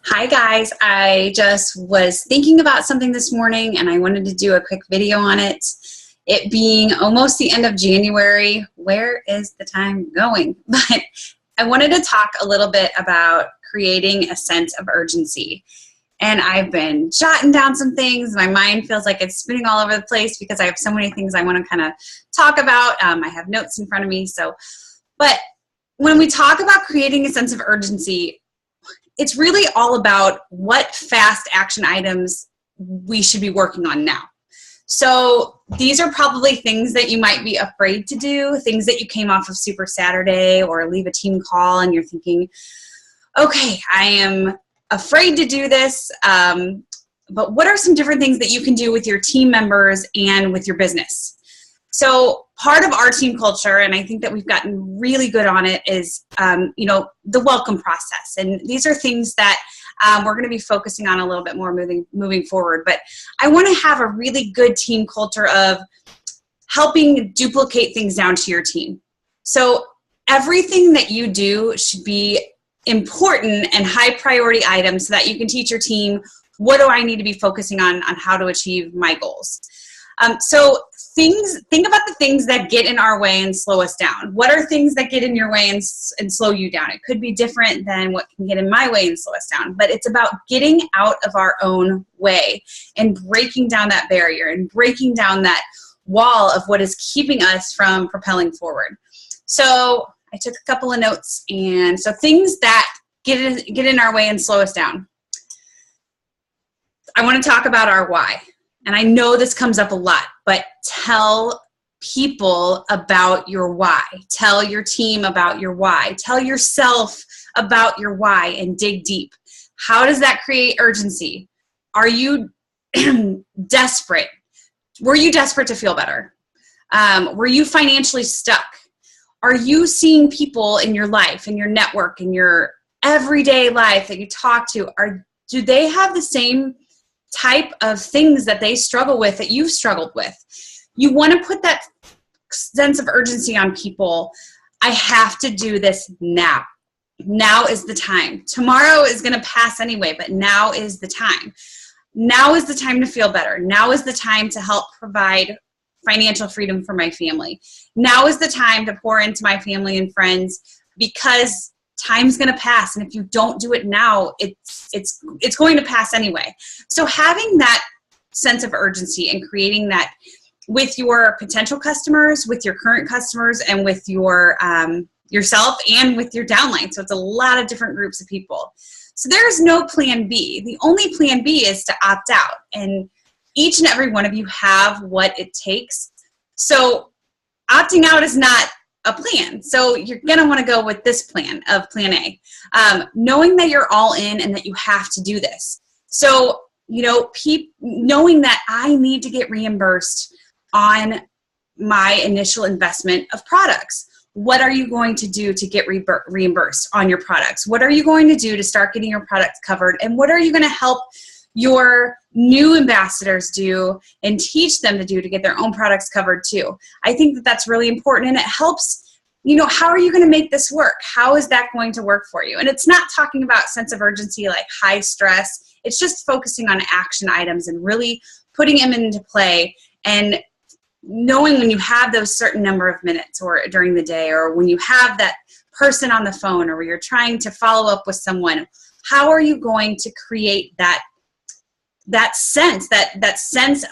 Hi guys, I just was thinking about something this morning and I wanted to do a quick video on it. It being almost the end of January, where is the time going? But I wanted to talk a little bit about creating a sense of urgency. And I've been jotting down some things. My mind feels like it's spinning all over the place because I have so many things I want to kind of talk about. I have notes in front of me. But when we talk about creating a sense of urgency, it's really all about what fast action items we should be working on now. So these are probably things that you might be afraid to do, things that you came off of Super Saturday or leave a team call and you're thinking, okay, I am afraid to do this, but what are some different things that you can do with your team members and with your business? So part of our team culture, and I think that we've gotten really good on it, is the welcome process. And these are things that we're going to be focusing on a little bit more moving forward. But I want to have a really good team culture of helping duplicate things down to your team. So everything that you do should be important and high priority items so that you can teach your team, what do I need to be focusing on how to achieve my goals. Think about the things that get in our way and slow us down. What are things that get in your way and slow you down? It could be different than what can get in my way and slow us down, but it's about getting out of our own way and breaking down that barrier and breaking down that wall of what is keeping us from propelling forward. So I took a couple of notes, and so things that get in our way and slow us down. I want to talk about our why. And I know this comes up a lot, but tell people about your why. Tell your team about your why. Tell yourself about your why and dig deep. How does that create urgency? Are you desperate? Were you desperate to feel better? Were you financially stuck? Are you seeing people in your life, in your network, in your everyday life that you talk to? Do they have the same type of things that they struggle with that you've struggled with? You want to put that sense of urgency on people. I have to do this now. Now is the time. Tomorrow is going to pass anyway, but now is the time. Now is the time to feel better. Now is the time to help provide financial freedom for my family. Now is the time to pour into my family and friends, because time's going to pass, and if you don't do it now, it's going to pass anyway. So having that sense of urgency and creating that with your potential customers, with your current customers, and with your yourself and with your downline. So it's a lot of different groups of people. So there's no plan B. The only plan B is to opt out, and each and every one of you have what it takes. So opting out is not a plan. So you're going to want to go with this plan of plan A, knowing that you're all in and that you have to do this. So, knowing that I need to get reimbursed on my initial investment of products. What are you going to do to get reimbursed on your products? What are you going to do to start getting your products covered? And what are you going to help your new ambassadors do and teach them to do to get their own products covered too? I think that that's really important, and it helps, how are you going to make this work? How is that going to work for you? And it's not talking about sense of urgency like high stress. It's just focusing on action items and really putting them into play, and knowing when you have those certain number of minutes or during the day, or when you have that person on the phone, or where you're trying to follow up with someone, how are you going to create that sense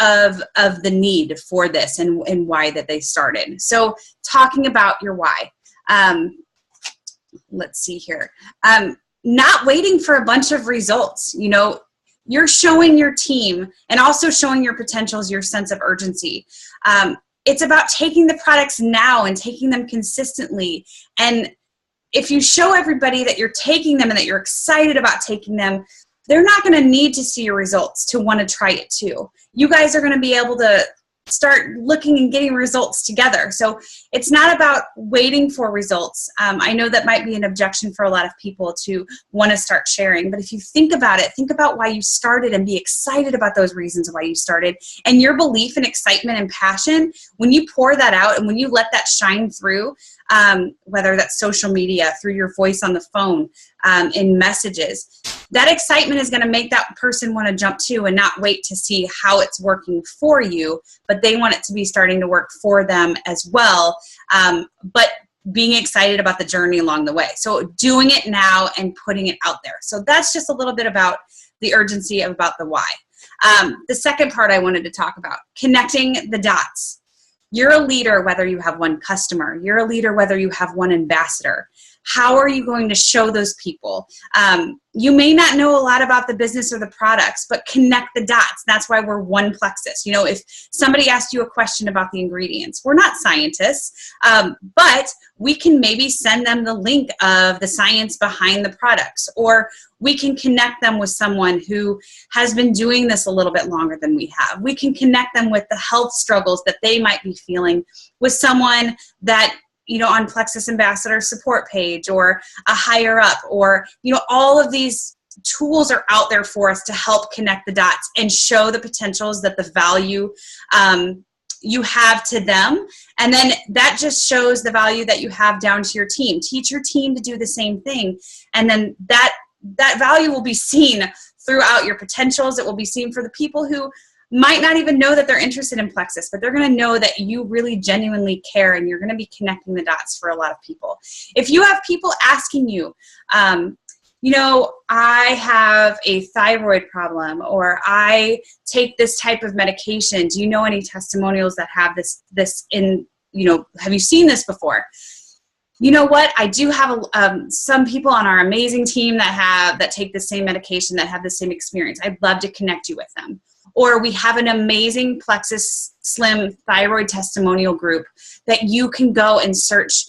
of the need for this and why that they started. So talking about your why. Let's see here. Not waiting for a bunch of results. You're showing your team and also showing your potentials your sense of urgency. It's about taking the products now and taking them consistently. And if you show everybody that you're taking them and that you're excited about taking them, they're not going to need to see your results to want to try it too. You guys are going to be able to start looking and getting results together. So it's not about waiting for results. I know that might be an objection for a lot of people to want to start sharing, but if you think about it, think about why you started and be excited about those reasons why you started. And your belief and excitement and passion, when you pour that out and when you let that shine through, whether that's social media, through your voice on the phone, in messages, that excitement is going to make that person want to jump to and not wait to see how it's working for you, but they want it to be starting to work for them as well. But being excited about the journey along the way. So doing it now and putting it out there. So that's just a little bit about the urgency about the why. The second part I wanted to talk about, connecting the dots. You're a leader whether you have one customer. You're a leader whether you have one ambassador. How are you going to show those people? You may not know a lot about the business or the products, but connect the dots. That's why we're one Plexus. You know, if somebody asked you a question about the ingredients, we're not scientists, but we can maybe send them the link of the science behind the products, or we can connect them with someone who has been doing this a little bit longer than we have. We can connect them with the health struggles that they might be feeling with someone that, you know, on Plexus Ambassador support page, or a higher up, or, you know, all of these tools are out there for us to help connect the dots and show the potentials that the value you have to them. And then that just shows the value that you have down to your team. Teach your team to do the same thing. And then that value will be seen throughout your potentials. It will be seen for the people who might not even know that they're interested in Plexus, but they're going to know that you really genuinely care, and you're going to be connecting the dots for a lot of people. If you have people asking you, you know, I have a thyroid problem, or I take this type of medication. Do you know any testimonials that have this in, you know, have you seen this before? You know what? I do have some people on our amazing team that take the same medication, that have the same experience. I'd love to connect you with them. Or we have an amazing Plexus Slim thyroid testimonial group that you can go and search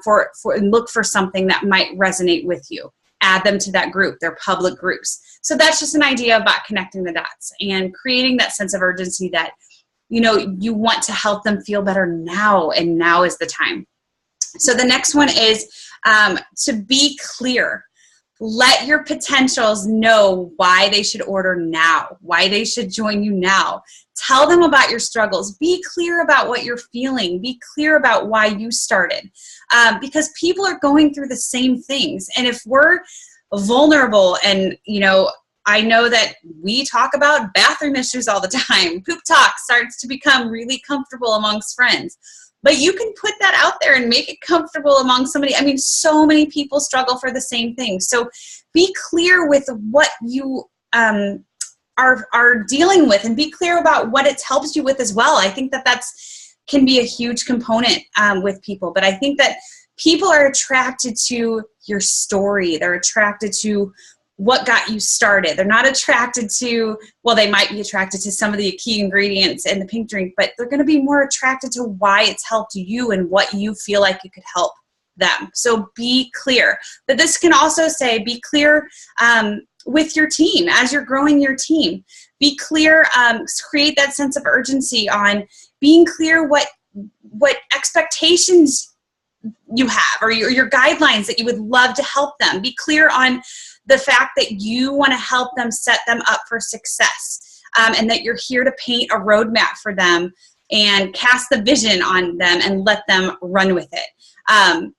for and look for something that might resonate with you. Add them to that group. They're public groups. So that's just an idea about connecting the dots and creating that sense of urgency that, you know, you want to help them feel better now, and now is the time. So the next one is to be clear. Let your potentials know why they should order now, why they should join you now. Tell them about your struggles. Be clear about what you're feeling. Be clear about why you started, because people are going through the same things. And if we're vulnerable, and, you know, I know that we talk about bathroom issues all the time. Poop talk starts to become really comfortable amongst friends. But you can put that out there and make it comfortable among somebody. I mean, so many people struggle for the same thing. So be clear with what you are dealing with, and be clear about what it helps you with as well. I think that can be a huge component with people. But I think that people are attracted to your story. They're attracted to what got you started. They're not attracted to, well, they might be attracted to some of the key ingredients in the pink drink, but they're going to be more attracted to why it's helped you and what you feel like you could help them. So be clear. But this can also say, be clear with your team as you're growing your team. Be clear, create that sense of urgency on being clear what expectations you have, or your guidelines that you would love to help them. Be clear on the fact that you want to help them, set them up for success, and that you're here to paint a roadmap for them and cast the vision on them and let them run with it.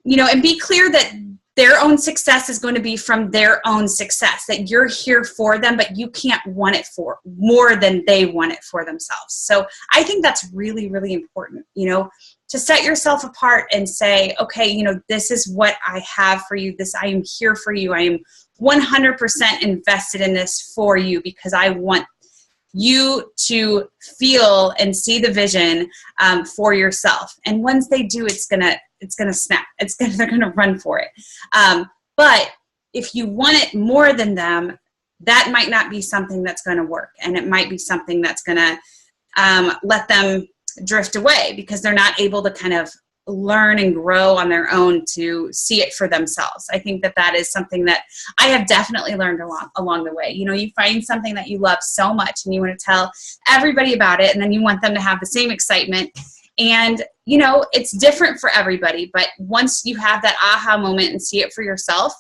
You know, and be clear that their own success is going to be from their own success, that you're here for them, but you can't want it for more than they want it for themselves. So I think that's really, really important, you know, to set yourself apart and say, okay, you know, this is what I have for you. I am here for you. I am 100% invested in this for you, because I want you to feel and see the vision for yourself. And once they do, it's gonna snap. They're gonna run for it. But if you want it more than them, that might not be something that's gonna work, and it might be something that's gonna let them drift away, because they're not able to kind of learn and grow on their own to see it for themselves. I think that is something that I have definitely learned along the way. You know, you find something that you love so much and you want to tell everybody about it, and then you want them to have the same excitement. And, you know, it's different for everybody, but once you have that aha moment and see it for yourself,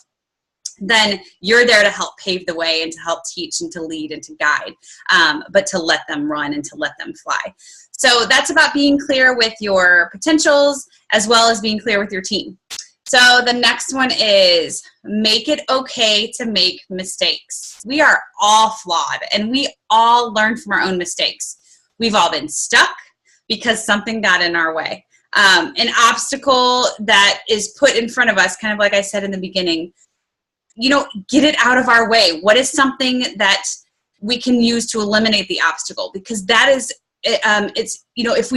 then you're there to help pave the way and to help teach and to lead and to guide, but to let them run and to let them fly. So that's about being clear with your potentials as well as being clear with your team. So the next one is make it okay to make mistakes. We are all flawed and we all learn from our own mistakes. We've all been stuck because something got in our way. An obstacle that is put in front of us, kind of like I said in the beginning, get it out of our way. What is something that we can use to eliminate the obstacle? Because that is, if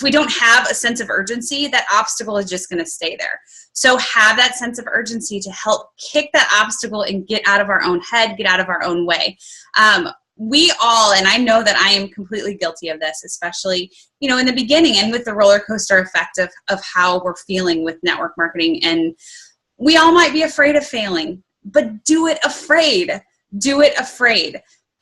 we don't have a sense of urgency, that obstacle is just going to stay there. So have that sense of urgency to help kick that obstacle and get out of our own head, get out of our own way. We all, and I know that I am completely guilty of this, especially, in the beginning and with the roller coaster effect of how we're feeling with network marketing. And we all might be afraid of failing, but do it afraid. Do it afraid.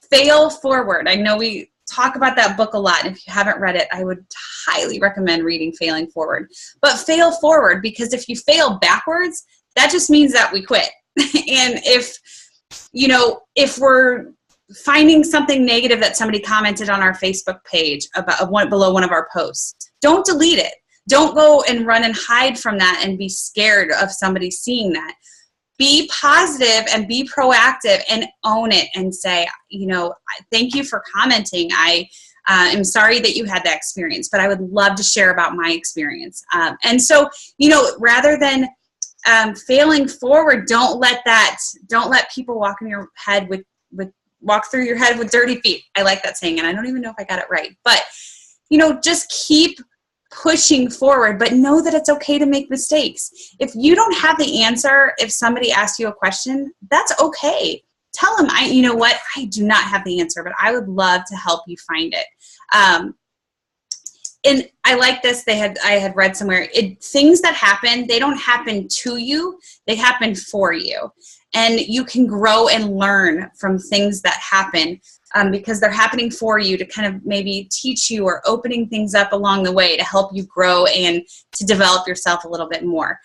Fail forward. I know we talk about that book a lot, and if you haven't read it, I would highly recommend reading Failing Forward. But fail forward, because if you fail backwards, that just means that we quit. And if we're finding something negative that somebody commented on our Facebook page below one of our posts, don't delete it. Don't go and run and hide from that and be scared of somebody seeing that. Be positive and be proactive and own it and say, thank you for commenting. I am sorry that you had that experience, but I would love to share about my experience. And so, rather than failing forward, don't let people walk in your head walk through your head with dirty feet. I like that saying, and I don't even know if I got it right. But, just keep pushing forward, but know that it's okay to make mistakes. If you don't have the answer, if somebody asks you a question, that's okay. Tell them, I do not have the answer, but I would love to help you find it. And I like this. I had read somewhere, things that happen, they don't happen to you, they happen for you. And you can grow and learn from things that happen because they're happening for you to kind of maybe teach you or opening things up along the way to help you grow and to develop yourself a little bit more.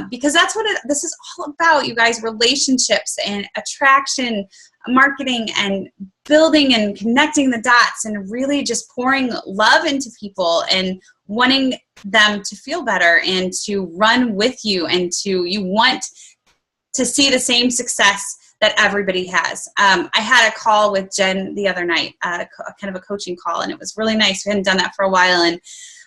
Because that's what this is all about, you guys, relationships and attraction, marketing and building and connecting the dots and really just pouring love into people and wanting them to feel better and to run with you and you want to see the same success that everybody has. I had a call with Jen the other night, kind of a coaching call, and it was really nice. We hadn't done that for a while. And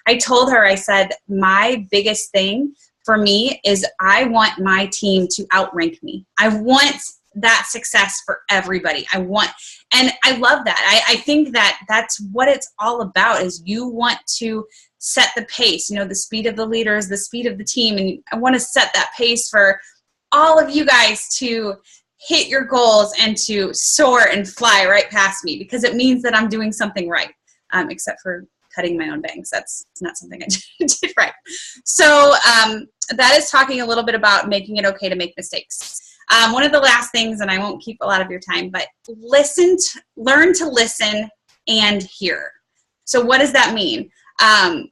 I told her, I said, my biggest thing for me is I want my team to outrank me. I want that success for everybody. And I love that. I think that that's what it's all about, is you want to set the pace, the speed of the leaders, the speed of the team. And I want to set that pace for all of you guys to hit your goals and to soar and fly right past me, because it means that I'm doing something right, except for cutting my own bangs. That's not something I did right. So that is talking a little bit about making it okay to make mistakes. One of the last things, and I won't keep a lot of your time, but learn to listen and hear. So what does that mean?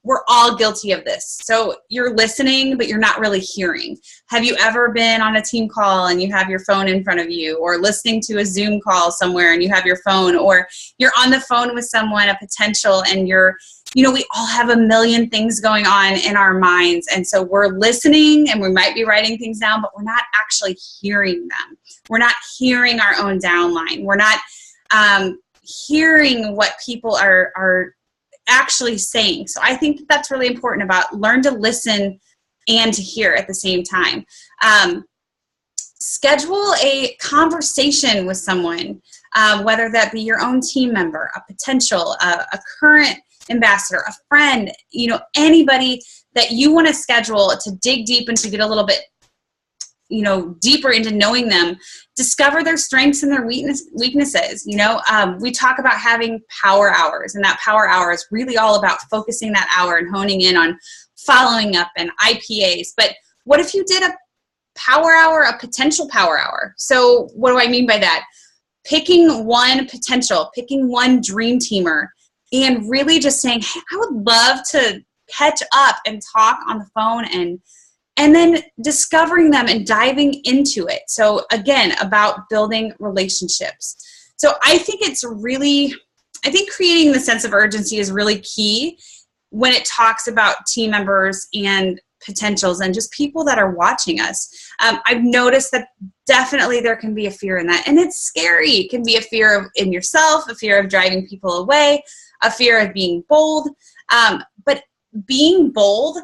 We're all guilty of this. So you're listening, but you're not really hearing. Have you ever been on a team call and you have your phone in front of you, or listening to a Zoom call somewhere and you have your phone, or you're on the phone with someone, a potential, and we all have a million things going on in our minds. And so we're listening and we might be writing things down, but we're not actually hearing them. We're not hearing our own downline. We're not hearing what people are actually saying. So I think that's really important, about learn to listen and to hear at the same time. Schedule a conversation with someone, whether that be your own team member, a potential, a current ambassador, a friend, anybody that you want to schedule to dig deep and to get a little bit deeper into knowing them. Discover their strengths and their weaknesses. We talk about having power hours, and that power hour is really all about focusing that hour and honing in on following up and IPAs. But what if you did a power hour, a potential power hour? So what do I mean by that? Picking one potential, picking one dream teamer, and really just saying, hey, I would love to catch up and talk on the phone, and then discovering them and diving into it. So again, about building relationships. So I think creating the sense of urgency is really key when it talks about team members and potentials and just people that are watching us. I've noticed that definitely there can be a fear in that, and it's scary. It can be a fear of in yourself, a fear of driving people away, a fear of being bold. But being bold,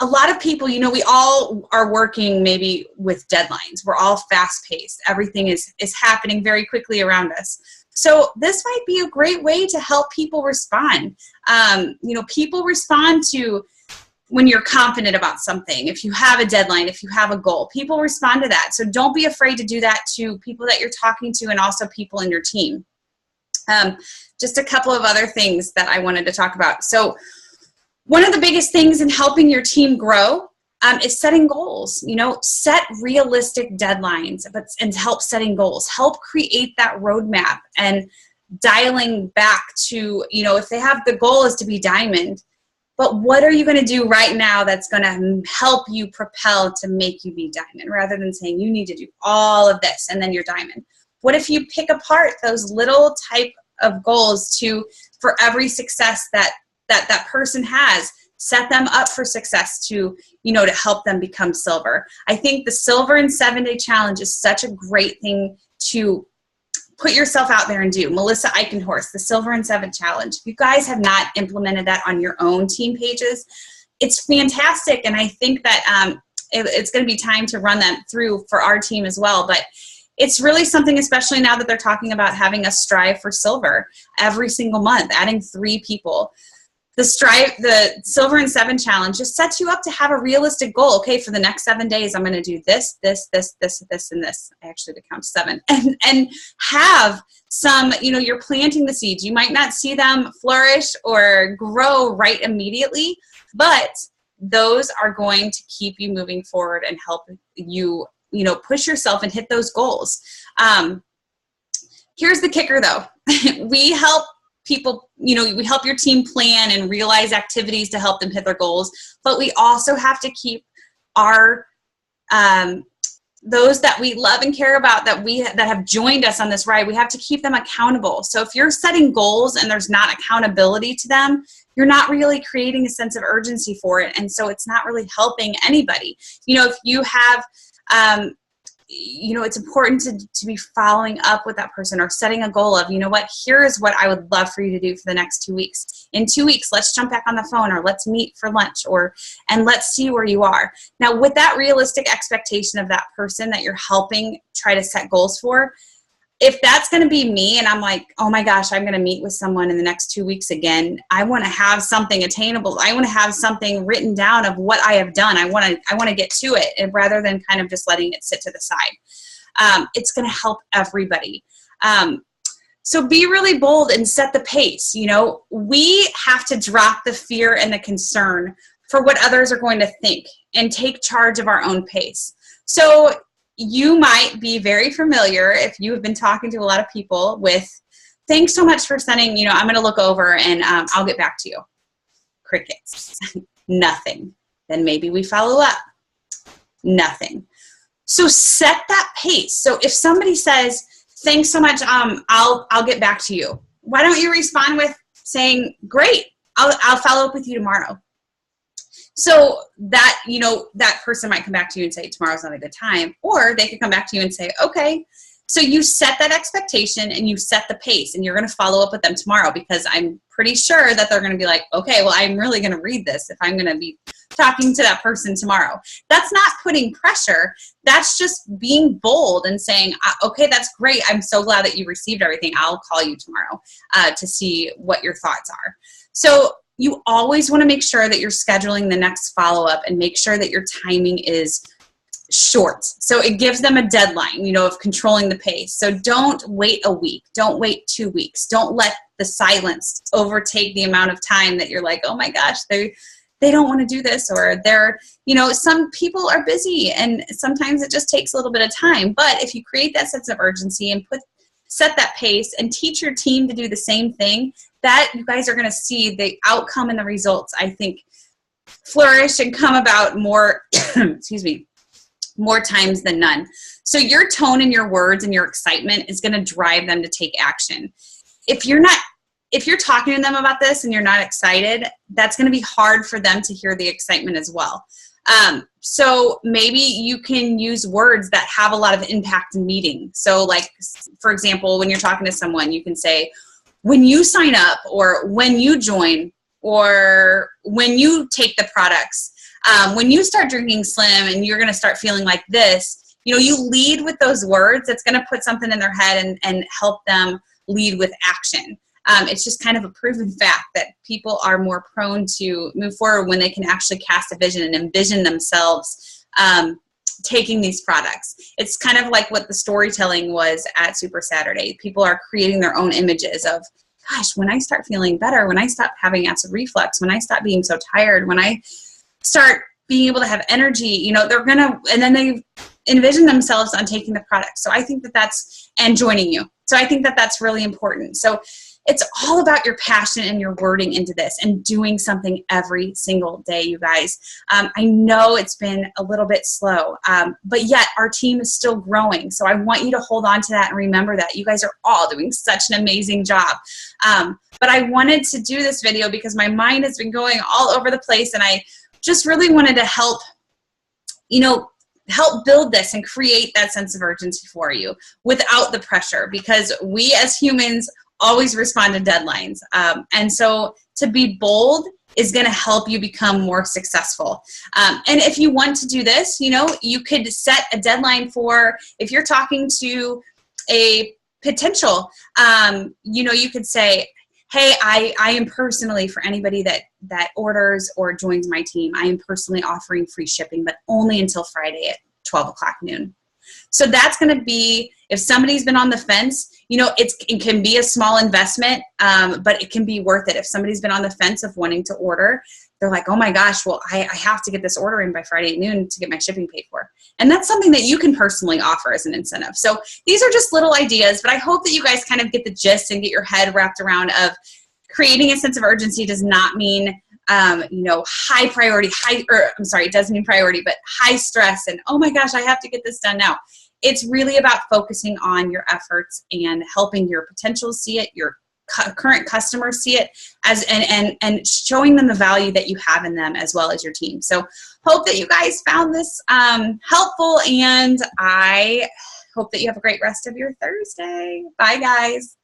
a lot of people, we all are working maybe with deadlines. We're all fast-paced. Everything is happening very quickly around us. So this might be a great way to help people respond. People respond to when you're confident about something. If you have a deadline, if you have a goal, people respond to that. So don't be afraid to do that to people that you're talking to and also people in your team. Just a couple of other things that I wanted to talk about. So one of the biggest things in helping your team grow is setting goals. Set realistic deadlines, and help setting goals. Help create that roadmap and dialing back to, if they have the goal is to be diamond, but what are you going to do right now that's going to help you propel to make you be diamond, rather than saying you need to do all of this and then you're diamond? What if you pick apart those little type of goals for every success that person has, set them up for success to help them become silver. I think the Silver in 7 Day Challenge is such a great thing to put yourself out there and do. Melissa Eichenhorst, the Silver in 7 Challenge. If you guys have not implemented that on your own team pages, it's fantastic. And I think that it's going to be time to run that through for our team as well. But it's really something, especially now that they're talking about having us strive for silver every single month, adding 3 people. The Silver in 7 Challenge just sets you up to have a realistic goal. Okay, for the next 7 days, I'm going to do this, this, this, this, this, and this. I actually did count 7. And have some, you're planting the seeds. You might not see them flourish or grow right immediately, but those are going to keep you moving forward and help you, push yourself and hit those goals. Here's the kicker, though. We help people, we help your team plan and realize activities to help them hit their goals, but we also have to keep our those that we love and care about, that have joined us on this ride, we have to keep them accountable. So if you're setting goals and there's not accountability to them, you're not really creating a sense of urgency for it, and so it's not really helping anybody. If you have it's important to be following up with that person, or setting a goal of, here is what I would love for you to do for the next 2 weeks. In 2 weeks, let's jump back on the phone, or let's meet for lunch, and let's see where you are. Now, with that realistic expectation of that person that you're helping try to set goals for, if that's going to be me and I'm like, oh my gosh, I'm going to meet with someone in the next 2 weeks again, I want to have something attainable. I want to have something written down of what I have done. I want to get to it, and rather than kind of just letting it sit to the side. It's going to help everybody. So be really bold and set the pace. We have to drop the fear and the concern for what others are going to think and take charge of our own pace. So you might be very familiar, if you have been talking to a lot of people, with thanks so much for sending, I'm going to look over and I'll get back to you. Crickets. Nothing. Then maybe we follow up. Nothing. So set that pace. So if somebody says, thanks so much, I'll get back to you, why don't you respond with saying, great, I'll follow up with you tomorrow. So that, that person might come back to you and say, tomorrow's not a good time. Or they could come back to you and say, okay. So you set that expectation and you set the pace, and you're going to follow up with them tomorrow, because I'm pretty sure that they're going to be like, okay, well, I'm really going to read this if I'm going to be talking to that person tomorrow. That's not putting pressure. That's just being bold and saying, okay, that's great. I'm so glad that you received everything. I'll call you tomorrow to see what your thoughts are. So you always want to make sure that you're scheduling the next follow-up and make sure that your timing is short. So it gives them a deadline, of controlling the pace. So don't wait a week. Don't wait 2 weeks. Don't let the silence overtake the amount of time that you're like, oh my gosh, they don't want to do this, or they're, some people are busy and sometimes it just takes a little bit of time. But if you create that sense of urgency and set that pace and teach your team to do the same thing, that you guys are going to see the outcome and the results, I think, flourish and come about more, more times than none. So your tone and your words and your excitement is going to drive them to take action. If you're talking to them about this and you're not excited, that's going to be hard for them to hear the excitement as well. So maybe you can use words that have a lot of impact in meeting. So like, for example, when you're talking to someone, you can say, when you sign up, or when you join, or when you take the products, when you start drinking Slim and you're going to start feeling like this, you lead with those words. It's going to put something in their head and help them lead with action. It's just kind of a proven fact that people are more prone to move forward when they can actually cast a vision and envision themselves taking these products. It's kind of like what the storytelling was at Super Saturday. People are creating their own images of, gosh, when I start feeling better, when I stop having acid reflux, when I stop being so tired, when I start being able to have energy, they're going to, and then they envision themselves on taking the product. So I think and joining you. So I think that's really important. So it's all about your passion and your wording into this and doing something every single day, you guys. I know it's been a little bit slow, but yet our team is still growing. So I want you to hold on to that and remember that. You guys are all doing such an amazing job. But I wanted to do this video because my mind has been going all over the place, and I just really wanted to help build this and create that sense of urgency for you without the pressure, because we as humans always respond to deadlines. And so to be bold is going to help you become more successful. And if you want to do this, you could set a deadline for, if you're talking to a potential, you could say, hey, I am personally, for anybody that orders or joins my team, I am personally offering free shipping, but only until Friday at 12 o'clock noon. So that's going to be, if somebody's been on the fence, it can be a small investment, but it can be worth it. If somebody's been on the fence of wanting to order, they're like, oh my gosh, well, I have to get this order in by Friday at noon to get my shipping paid for. And that's something that you can personally offer as an incentive. So these are just little ideas, but I hope that you guys kind of get the gist and get your head wrapped around of creating a sense of urgency does not mean high priority, it does mean priority, but high stress and, oh my gosh, I have to get this done now. It's really about focusing on your efforts and helping your potentials see it, your current customers see it, as and showing them the value that you have in them as well as your team. So hope that you guys found this helpful, and I hope that you have a great rest of your Thursday. Bye, guys.